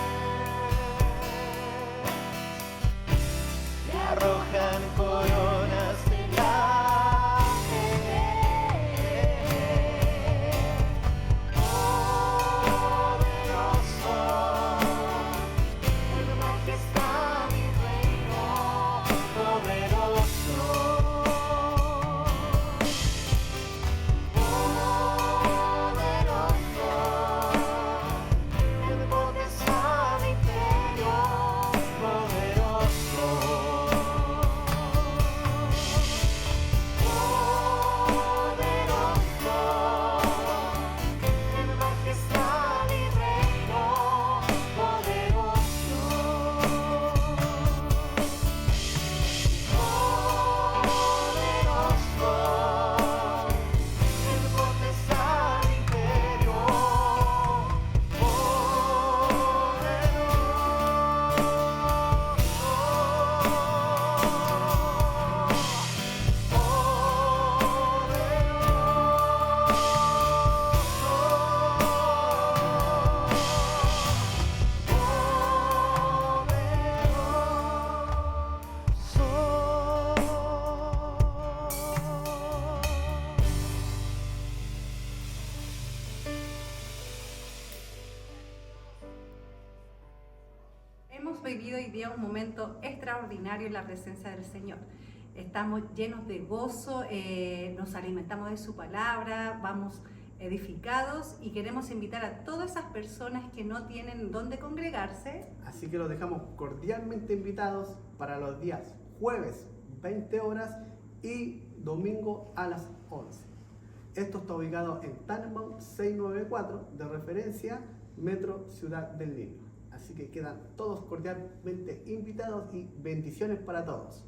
Le arrojan coronas delante de Él. Poderoso, en majestad y reino, poderoso. Poderoso, en potestad y imperio, poderoso. Poderoso, en majestad y reino, poderoso. Poderoso, en potestad y imperio, Hemos vivido hoy día un momento extraordinario en la presencia del Señor. Estamos llenos de gozo, nos alimentamos de su palabra, vamos edificados y queremos invitar a todas esas personas que no tienen dónde congregarse. Así que los dejamos cordialmente invitados para los días jueves 20 horas y domingo a las 11. Esto está ubicado en Tannenbaum 694, de referencia Metro Ciudad del Niño. Así que quedan todos cordialmente invitados y bendiciones para todos.